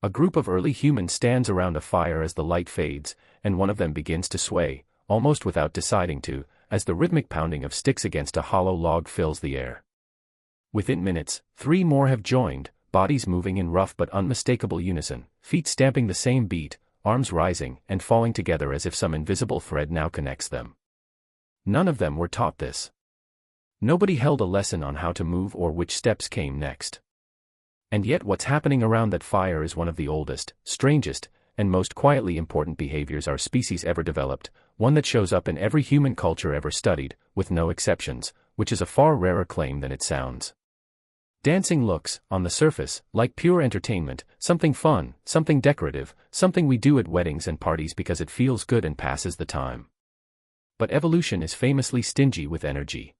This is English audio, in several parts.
A group of early humans stands around a fire as the light fades, and one of them begins to sway, almost without deciding to, as the rhythmic pounding of sticks against a hollow log fills the air. Within minutes, 3 more have joined, bodies moving in rough but unmistakable unison, feet stamping the same beat, arms rising and falling together as if some invisible thread now connects them. None of them were taught this. Nobody held a lesson on how to move or which steps came next. And yet what's happening around that fire is one of the oldest, strangest, and most quietly important behaviors our species ever developed, one that shows up in every human culture ever studied, with no exceptions, which is a far rarer claim than it sounds. Dancing looks, on the surface, like pure entertainment, something fun, something decorative, something we do at weddings and parties because it feels good and passes the time. But evolution is famously stingy with energy.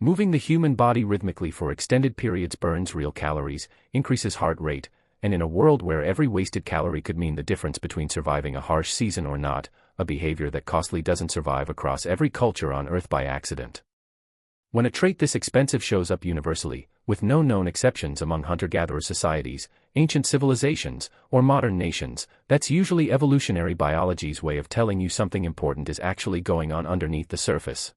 Moving the human body rhythmically for extended periods burns real calories, increases heart rate, and in a world where every wasted calorie could mean the difference between surviving a harsh season or not, a behavior that costly doesn't survive across every culture on Earth by accident. When a trait this expensive shows up universally, with no known exceptions among hunter-gatherer societies, ancient civilizations, or modern nations, that's usually evolutionary biology's way of telling you something important is actually going on underneath the surface.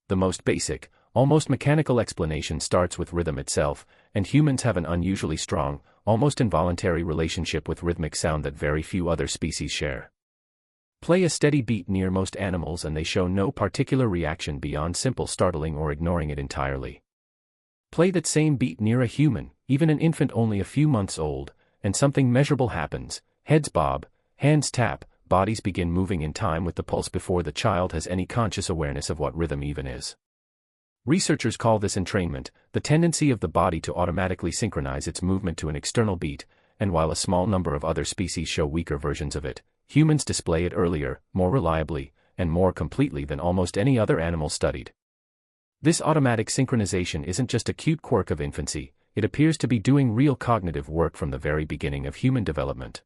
The most basic, almost mechanical explanation starts with rhythm itself, and humans have an unusually strong, almost involuntary relationship with rhythmic sound that very few other species share. Play a steady beat near most animals and they show no particular reaction beyond simple startling or ignoring it entirely. Play that same beat near a human, even an infant only a few months old, and something measurable happens. Heads bob, hands tap, bodies begin moving in time with the pulse before the child has any conscious awareness of what rhythm even is. Researchers call this entrainment, the tendency of the body to automatically synchronize its movement to an external beat, and while a small number of other species show weaker versions of it, humans display it earlier, more reliably, and more completely than almost any other animal studied. This automatic synchronization isn't just a cute quirk of infancy, it appears to be doing real cognitive work from the very beginning of human development.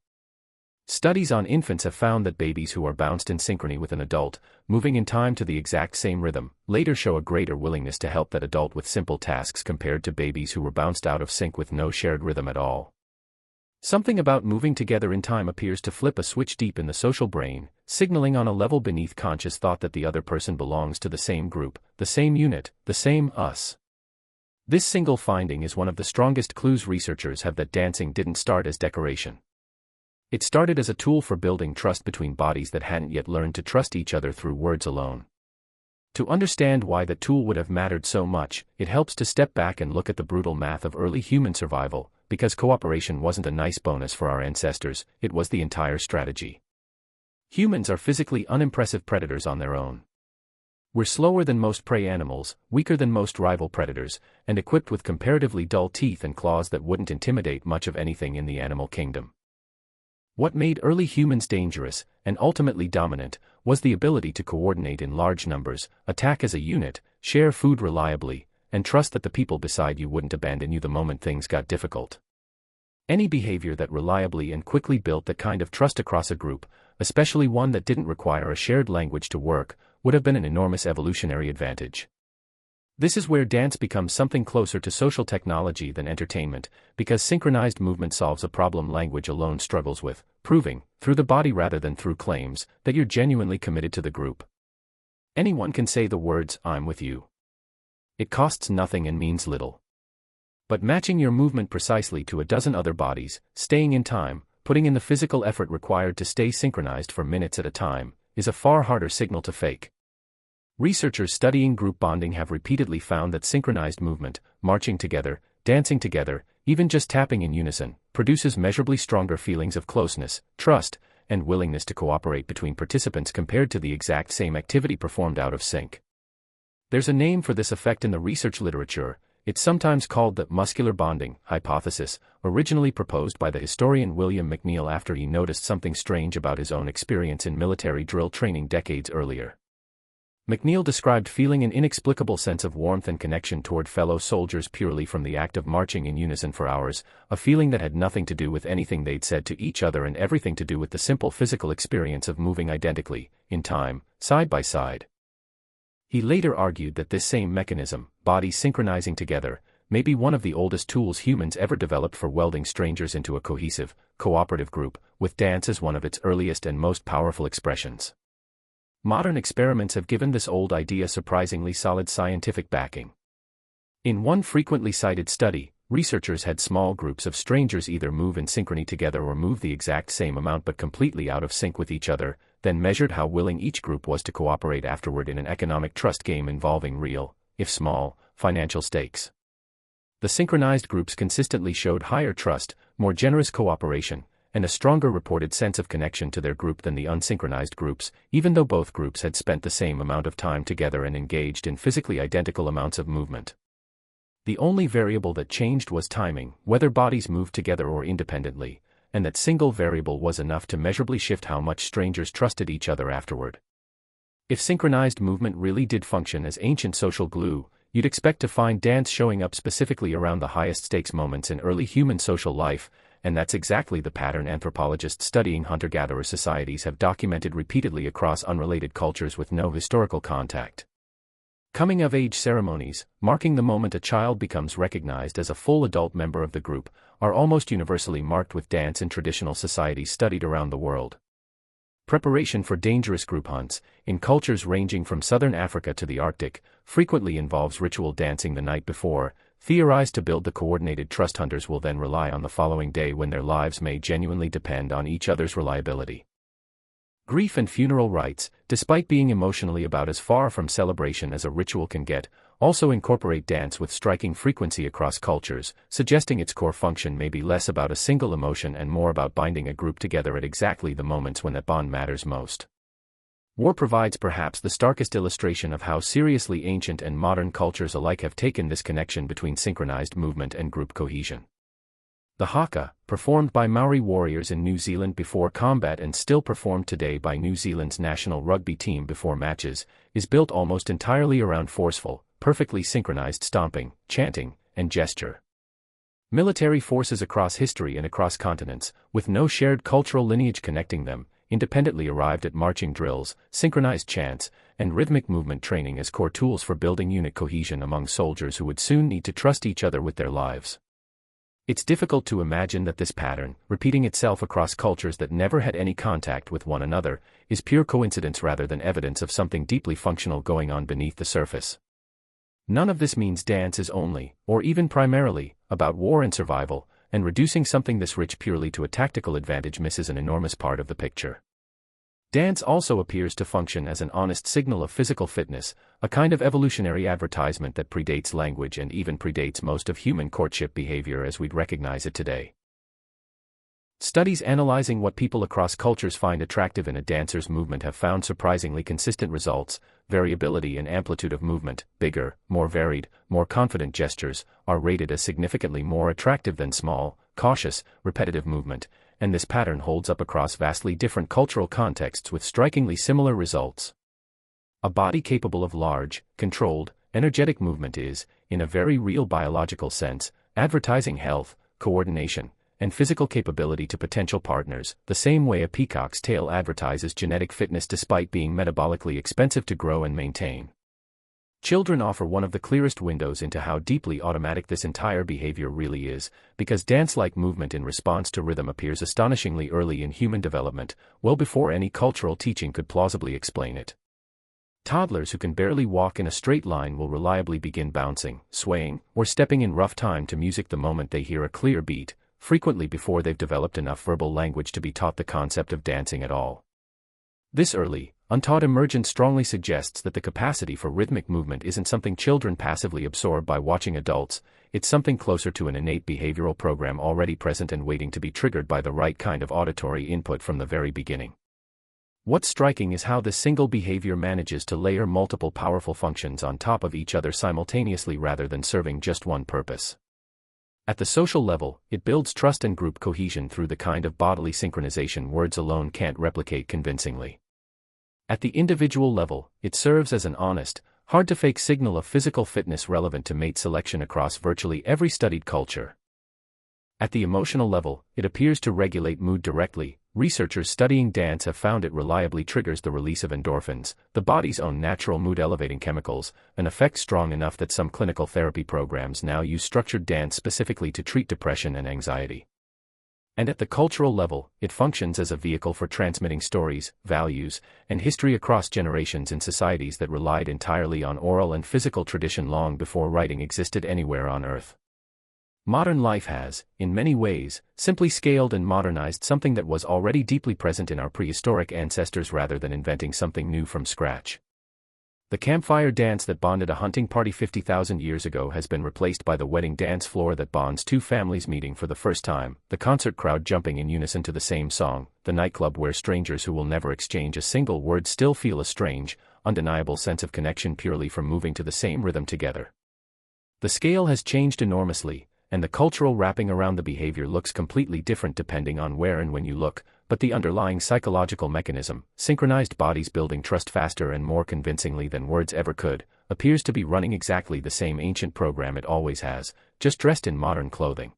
Studies on infants have found that babies who are bounced in synchrony with an adult, moving in time to the exact same rhythm, later show a greater willingness to help that adult with simple tasks compared to babies who were bounced out of sync with no shared rhythm at all. Something about moving together in time appears to flip a switch deep in the social brain, signaling on a level beneath conscious thought that the other person belongs to the same group, the same unit, the same us. This single finding is one of the strongest clues researchers have that dancing didn't start as decoration. It started as a tool for building trust between bodies that hadn't yet learned to trust each other through words alone. To understand why that tool would have mattered so much, it helps to step back and look at the brutal math of early human survival, because cooperation wasn't a nice bonus for our ancestors, it was the entire strategy. Humans are physically unimpressive predators on their own. We're slower than most prey animals, weaker than most rival predators, and equipped with comparatively dull teeth and claws that wouldn't intimidate much of anything in the animal kingdom. What made early humans dangerous, and ultimately dominant, was the ability to coordinate in large numbers, attack as a unit, share food reliably, and trust that the people beside you wouldn't abandon you the moment things got difficult. Any behavior that reliably and quickly built that kind of trust across a group, especially one that didn't require a shared language to work, would have been an enormous evolutionary advantage. This is where dance becomes something closer to social technology than entertainment, because synchronized movement solves a problem language alone struggles with, proving, through the body rather than through claims, that you're genuinely committed to the group. Anyone can say the words, "I'm with you." It costs nothing and means little. But matching your movement precisely to a dozen other bodies, staying in time, putting in the physical effort required to stay synchronized for minutes at a time, is a far harder signal to fake. Researchers studying group bonding have repeatedly found that synchronized movement, marching together, dancing together, even just tapping in unison, produces measurably stronger feelings of closeness, trust, and willingness to cooperate between participants compared to the exact same activity performed out of sync. There's a name for this effect in the research literature. It's sometimes called the muscular bonding hypothesis, originally proposed by the historian William McNeill after he noticed something strange about his own experience in military drill training decades earlier. McNeill described feeling an inexplicable sense of warmth and connection toward fellow soldiers purely from the act of marching in unison for hours, a feeling that had nothing to do with anything they'd said to each other and everything to do with the simple physical experience of moving identically, in time, side by side. He later argued that this same mechanism, bodies synchronizing together, may be one of the oldest tools humans ever developed for welding strangers into a cohesive, cooperative group, with dance as one of its earliest and most powerful expressions. Modern experiments have given this old idea surprisingly solid scientific backing. In one frequently cited study, researchers had small groups of strangers either move in synchrony together or move the exact same amount but completely out of sync with each other, then measured how willing each group was to cooperate afterward in an economic trust game involving real, if small, financial stakes. The synchronized groups consistently showed higher trust, more generous cooperation, and a stronger reported sense of connection to their group than the unsynchronized groups, even though both groups had spent the same amount of time together and engaged in physically identical amounts of movement. The only variable that changed was timing, whether bodies moved together or independently, and that single variable was enough to measurably shift how much strangers trusted each other afterward. If synchronized movement really did function as ancient social glue, you'd expect to find dance showing up specifically around the highest stakes moments in early human social life, and that's exactly the pattern anthropologists studying hunter-gatherer societies have documented repeatedly across unrelated cultures with no historical contact. Coming-of-age ceremonies, marking the moment a child becomes recognized as a full adult member of the group, are almost universally marked with dance in traditional societies studied around the world. Preparation for dangerous group hunts, in cultures ranging from southern Africa to the Arctic, frequently involves ritual dancing the night before, theorized to build the coordinated trust hunters will then rely on the following day when their lives may genuinely depend on each other's reliability. Grief and funeral rites, despite being emotionally about as far from celebration as a ritual can get, also incorporate dance with striking frequency across cultures, suggesting its core function may be less about a single emotion and more about binding a group together at exactly the moments when that bond matters most. War provides perhaps the starkest illustration of how seriously ancient and modern cultures alike have taken this connection between synchronized movement and group cohesion. The haka, performed by Maori warriors in New Zealand before combat and still performed today by New Zealand's national rugby team before matches, is built almost entirely around forceful, perfectly synchronized stomping, chanting, and gesture. Military forces across history and across continents, with no shared cultural lineage connecting them, independently arrived at marching drills, synchronized chants, and rhythmic movement training as core tools for building unit cohesion among soldiers who would soon need to trust each other with their lives. It's difficult to imagine that this pattern, repeating itself across cultures that never had any contact with one another, is pure coincidence rather than evidence of something deeply functional going on beneath the surface. None of this means dance is only, or even primarily, about war and survival, and reducing something this rich purely to a tactical advantage misses an enormous part of the picture. Dance also appears to function as an honest signal of physical fitness, a kind of evolutionary advertisement that predates language and even predates most of human courtship behavior as we'd recognize it today. Studies analyzing what people across cultures find attractive in a dancer's movement have found surprisingly consistent results. Variability and amplitude of movement, bigger, more varied, more confident gestures, are rated as significantly more attractive than small, cautious, repetitive movement, and this pattern holds up across vastly different cultural contexts with strikingly similar results. A body capable of large, controlled, energetic movement is, in a very real biological sense, advertising health, coordination, and physical capability to potential partners, the same way a peacock's tail advertises genetic fitness despite being metabolically expensive to grow and maintain. Children offer one of the clearest windows into how deeply automatic this entire behavior really is, because dance-like movement in response to rhythm appears astonishingly early in human development, well before any cultural teaching could plausibly explain it. Toddlers who can barely walk in a straight line will reliably begin bouncing, swaying, or stepping in rough time to music the moment they hear a clear beat, frequently before they've developed enough verbal language to be taught the concept of dancing at all. This early, untaught emergence strongly suggests that the capacity for rhythmic movement isn't something children passively absorb by watching adults, it's something closer to an innate behavioral program already present and waiting to be triggered by the right kind of auditory input from the very beginning. What's striking is how this single behavior manages to layer multiple powerful functions on top of each other simultaneously rather than serving just one purpose. At the social level, it builds trust and group cohesion through the kind of bodily synchronization words alone can't replicate convincingly. At the individual level, it serves as an honest, hard-to-fake signal of physical fitness relevant to mate selection across virtually every studied culture. At the emotional level, it appears to regulate mood directly, Researchers studying dance have found it reliably triggers the release of endorphins, the body's own natural mood-elevating chemicals, an effect strong enough that some clinical therapy programs now use structured dance specifically to treat depression and anxiety. And at the cultural level, it functions as a vehicle for transmitting stories, values, and history across generations in societies that relied entirely on oral and physical tradition long before writing existed anywhere on Earth. Modern life has, in many ways, simply scaled and modernized something that was already deeply present in our prehistoric ancestors rather than inventing something new from scratch. The campfire dance that bonded a hunting party 50,000 years ago has been replaced by the wedding dance floor that bonds two families meeting for the first time, the concert crowd jumping in unison to the same song, the nightclub where strangers who will never exchange a single word still feel a strange, undeniable sense of connection purely from moving to the same rhythm together. The scale has changed enormously, and the cultural wrapping around the behavior looks completely different depending on where and when you look, but the underlying psychological mechanism, synchronized bodies building trust faster and more convincingly than words ever could, appears to be running exactly the same ancient program it always has, just dressed in modern clothing.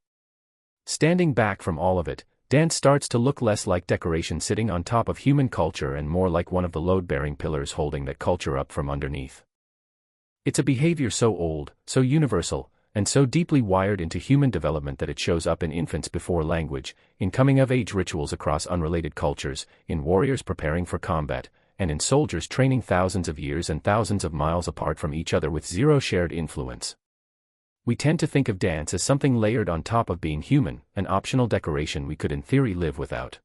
Standing back from all of it, dance starts to look less like decoration sitting on top of human culture and more like one of the load-bearing pillars holding that culture up from underneath. It's a behavior so old, so universal, and so deeply wired into human development that it shows up in infants before language, in coming-of-age rituals across unrelated cultures, in warriors preparing for combat, and in soldiers training thousands of years and thousands of miles apart from each other with zero shared influence. We tend to think of dance as something layered on top of being human, an optional decoration we could in theory live without.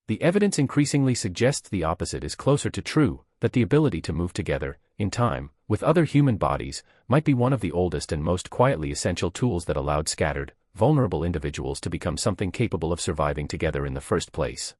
The evidence increasingly suggests the opposite is closer to true, that the ability to move together, in time, with other human bodies, might be one of the oldest and most quietly essential tools that allowed scattered, vulnerable individuals to become something capable of surviving together in the first place.